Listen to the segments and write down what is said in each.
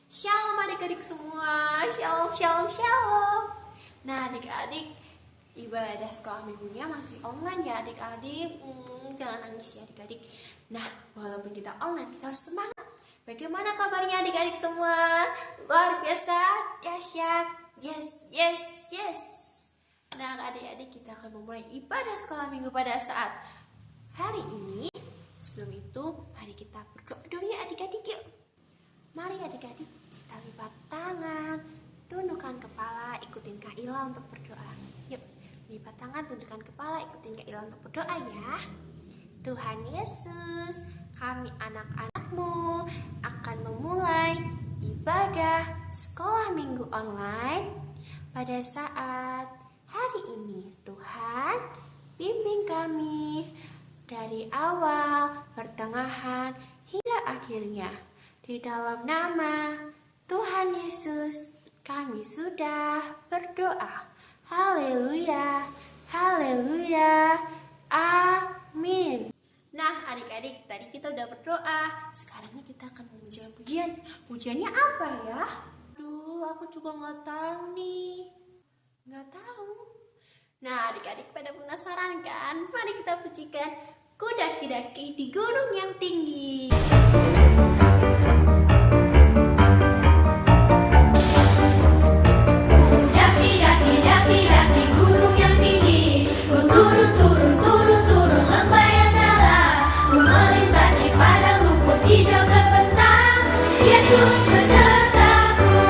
Shalom adik-adik semua, shalom, shalom, shalom. Nah adik-adik, ibadah sekolah minggunya masih online ya adik-adik. Jangan nangis ya adik-adik. Nah walaupun kita online, kita harus semangat. Bagaimana kabarnya adik-adik semua? Luar biasa, dahsyat, yes, yes, yes. Nah adik-adik, kita akan memulai ibadah sekolah minggu pada saat hari ini. Sebelum itu, mari kita berdoa dulu ya adik-adik yuk. Mari adik-adik, kita lipat tangan, tundukkan kepala, ikutin Kak Ila untuk berdoa. Yuk, lipat tangan, tundukkan kepala, ikutin Kak Ila untuk berdoa ya. Tuhan Yesus, kami anak-anakmu akan memulai ibadah sekolah minggu online pada saat hari ini. Tuhan, bimbing kami dari awal, pertengahan, hingga akhirnya. Di dalam nama Tuhan Yesus, kami sudah berdoa. Haleluya, haleluya, amin. Nah adik-adik, tadi kita udah berdoa. Sekarang ini kita akan memuji pujian. Pujiannya apa ya? Aduh, aku juga gak tahu nih. Gak tahu. Nah adik-adik pada penasaran kan? Mari kita pujikan Ku daki-daki di gunung yang tinggi. Daki-daki gunung yang tinggi, ku turun lembah yang dalam, ku melintasi padang rumput hijau terbentang. Yesus besertaku,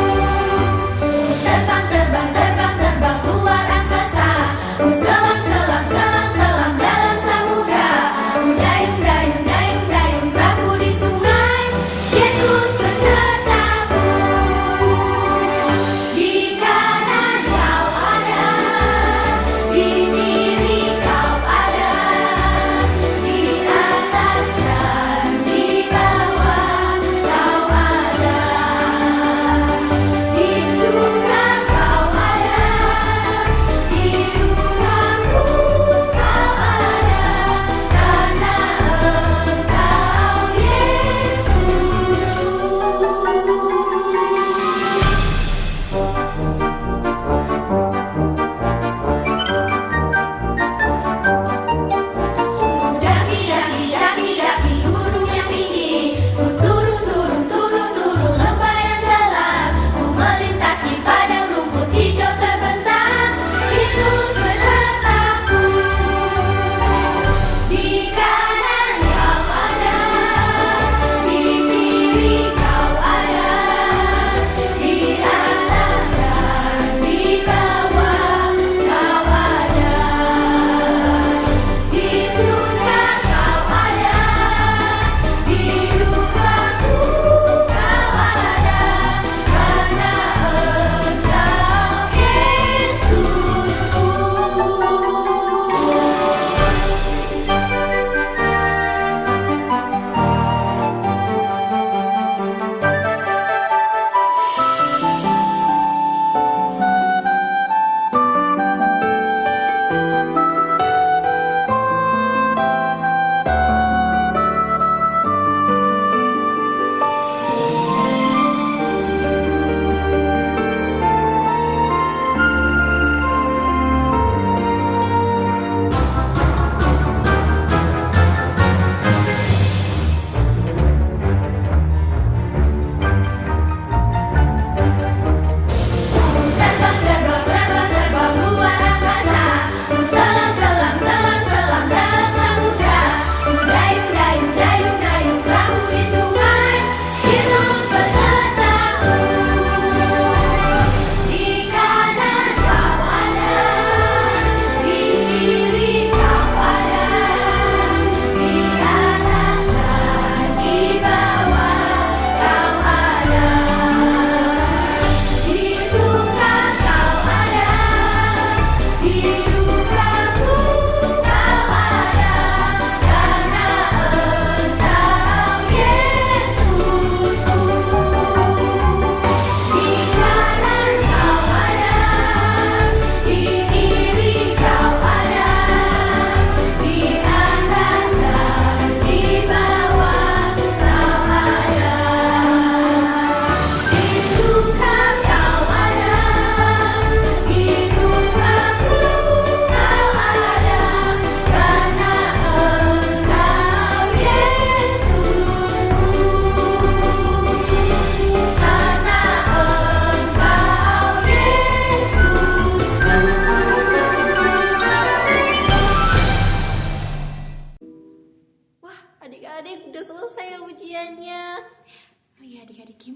terbang luar angkasa, ku selam dalam samudra, ku dayung perahu di sungai. Yesus besertaku, di kanan kau ada, di kiri kau ada, di atas dan di bawah kau ada.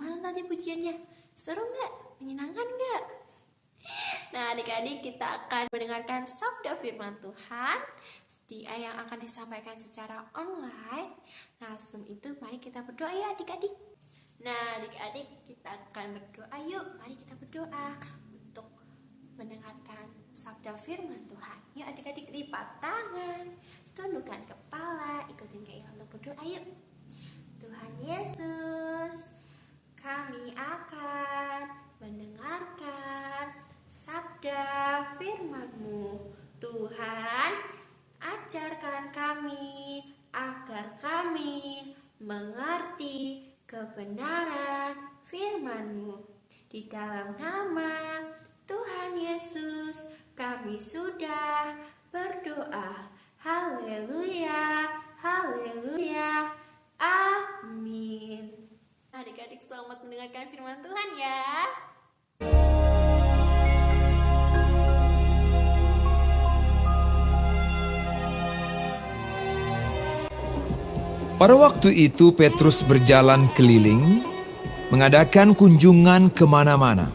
Gimana tadi pujiannya? Seru nggak? Menyenangkan nggak? Nah adik-adik, kita akan mendengarkan sabda firman Tuhan yang akan disampaikan secara online. Nah sebelum itu mari kita berdoa ya adik-adik. Nah adik-adik, kita akan berdoa yuk. Mari kita berdoa untuk mendengarkan sabda firman Tuhan. Yuk adik-adik, lipat tangan, tundukkan kepala, ikutin Kak Ila untuk berdoa yuk. Tuhan Yesus, kami akan mendengarkan sabda firman-Mu. Tuhan, ajarkan kami agar kami mengerti kebenaran firman-Mu. Di dalam nama Tuhan Yesus kami sudah berdoa. Haleluya, haleluya, amin. Adik-adik, selamat mendengarkan firman Tuhan ya. Pada waktu itu Petrus berjalan keliling, mengadakan kunjungan kemana-mana.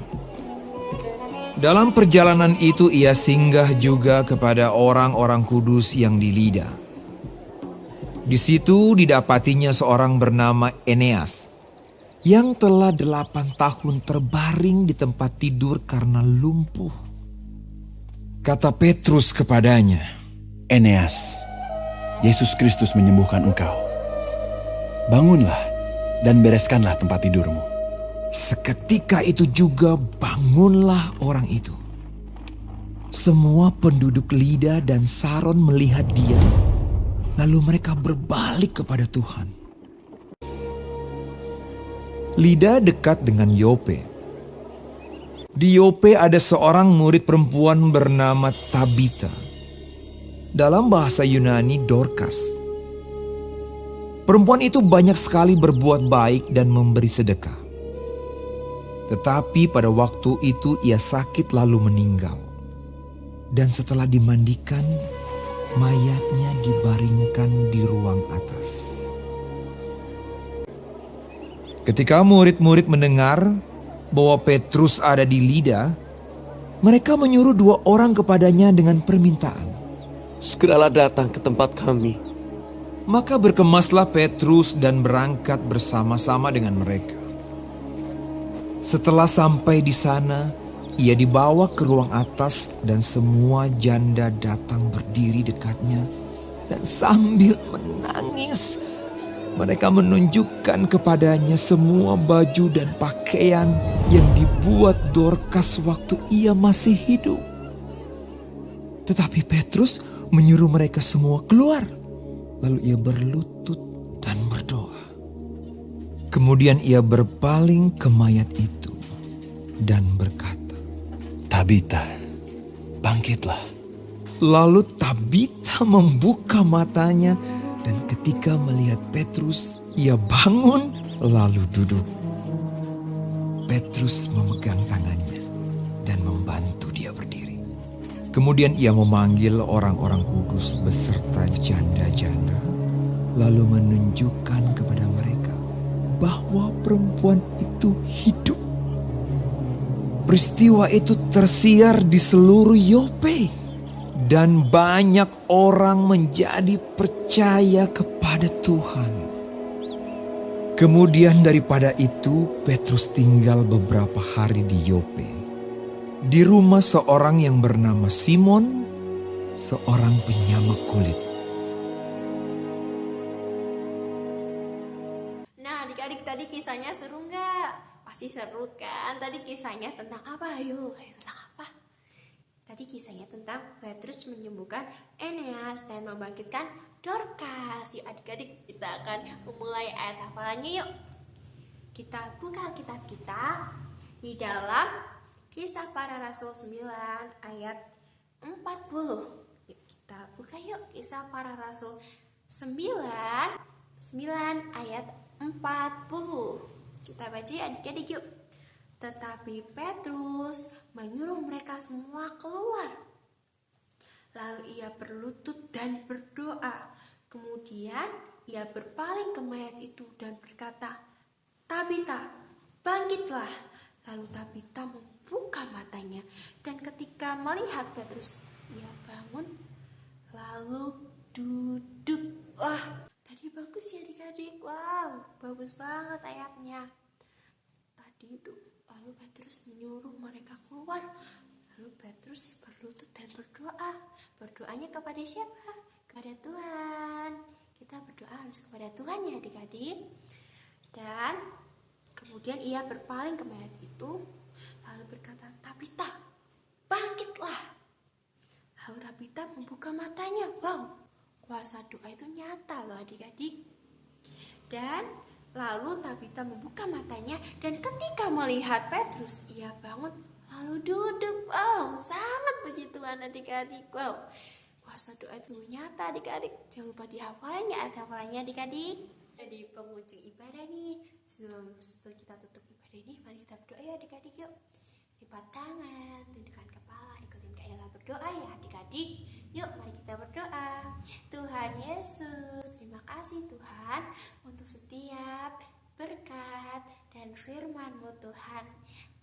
Dalam perjalanan itu ia singgah juga kepada orang-orang kudus yang di Lida. Di situ didapatinya seorang bernama Eneas, yang telah 8 tahun terbaring di tempat tidur karena lumpuh. Kata Petrus kepadanya, Eneas, Yesus Kristus menyembuhkan engkau. Bangunlah dan bereskanlah tempat tidurmu. seketika itu juga bangunlah orang itu. Semua penduduk Lida dan Saron melihat dia, lalu mereka berbalik kepada Tuhan. Lida dekat dengan Yope. Di Yope ada seorang murid perempuan bernama Tabita. Dalam bahasa Yunani, Dorcas. Perempuan itu banyak sekali berbuat baik dan memberi sedekah. Tetapi pada waktu itu ia sakit lalu meninggal. Dan setelah dimandikan, mayatnya dibaringkan di ruang atas. Ketika murid-murid mendengar bahwa Petrus ada di Lida, mereka menyuruh 2 orang kepadanya dengan permintaan. Segeralah datang ke tempat kami. Maka berkemaslah Petrus dan berangkat bersama-sama dengan mereka. Setelah sampai di sana, ia dibawa ke ruang atas dan semua janda datang berdiri dekatnya dan sambil menangis. Mereka menunjukkan kepadanya semua baju dan pakaian yang dibuat Dorcas waktu ia masih hidup. Tetapi Petrus menyuruh mereka semua keluar. Lalu ia berlutut dan berdoa. Kemudian ia berpaling ke mayat itu dan berkata, Tabita, bangkitlah. Lalu Tabita membuka matanya dan ketika melihat Petrus, ia bangun lalu duduk. Petrus memegang tangannya dan membantu dia berdiri. Kemudian ia memanggil orang-orang kudus beserta janda-janda, lalu menunjukkan kepada mereka bahwa perempuan itu hidup. Peristiwa itu tersiar di seluruh Yope, dan banyak orang menjadi percaya kepada Tuhan. Kemudian daripada itu, Petrus tinggal beberapa hari di Yope, di rumah seorang yang bernama Simon, seorang penyamak kulit. Nah adik-adik, tadi kisahnya seru nggak? Pasti seru kan? Tadi kisahnya tentang apa? Ayo tentang apa? Tadi kisahnya tentang Petrus menyembuhkan Eneas dan membangkitkan Dorcas. Yuk adik-adik, kita akan memulai ayat hafalannya yuk. Kita buka Alkitab kita di dalam Kisah Para Rasul 9 ayat 40. Yuk kita buka yuk Kisah Para Rasul 9 ayat 40. Kita baca ya adik-adik yuk. Tetapi Petrus menyuruh mereka semua keluar. Lalu ia berlutut dan berdoa. Kemudian ia berpaling ke mayat itu dan berkata, Tabita, Bangkitlah. Lalu Tabita membuka matanya, dan ketika melihat Petrus, ia bangun lalu duduk. Wah, tadi bagus ya adik-adik. Wow, bagus banget ayatnya. Tadi itu lalu Petrus menyuruh mereka keluar. Lalu Petrus berlutut dan berdoa. Berdoanya kepada siapa? Kepada Tuhan. Kita berdoa harus kepada Tuhan ya adik-adik. Dan kemudian ia berpaling ke mayat itu, lalu berkata, Tabita, bangkitlah. Lalu Tabita membuka matanya. Wow, kuasa doa itu nyata loh adik-adik. Dan lalu Tabita membuka matanya, dan ketika melihat Petrus, ia bangun lalu duduk. Wow, sangat puji Tuhan adik-adik. Wow, kuasa doa itu nyata adik-adik. Jangan lupa dihafalin ya hafalannya adik-adik. Di penghujung ibadah nih, sebelum kita tutup ibadah ini, mari kita berdoa ya adik-adik. Yuk, lipat tangan, tundukkan kepala, ikutin Kak Ella berdoa ya adik-adik. Yuk, mari kita berdoa. Tuhan Yesus, terima kasih Tuhan untuk setiap berkat dan firman-Mu Tuhan.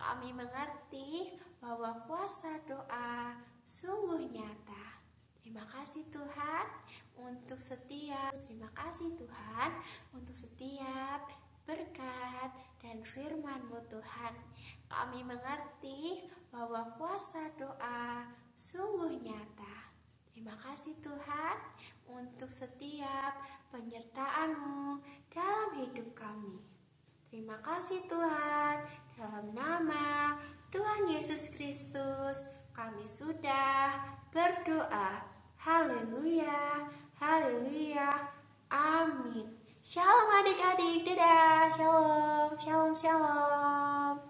Kami mengerti bahwa kuasa doa sungguh nyata. Terima kasih Tuhan untuk setiap berkat dan firman-Mu Tuhan. Kami mengerti bahwa kuasa doa sungguh nyata. Terima kasih Tuhan untuk setiap penyertaan-Mu dalam hidup kami. Terima kasih Tuhan, dalam nama Tuhan Yesus Kristus kami sudah berdoa. Haleluya, haleluya, amin. Shalom adik-adik, dadah, shalom, shalom, shalom.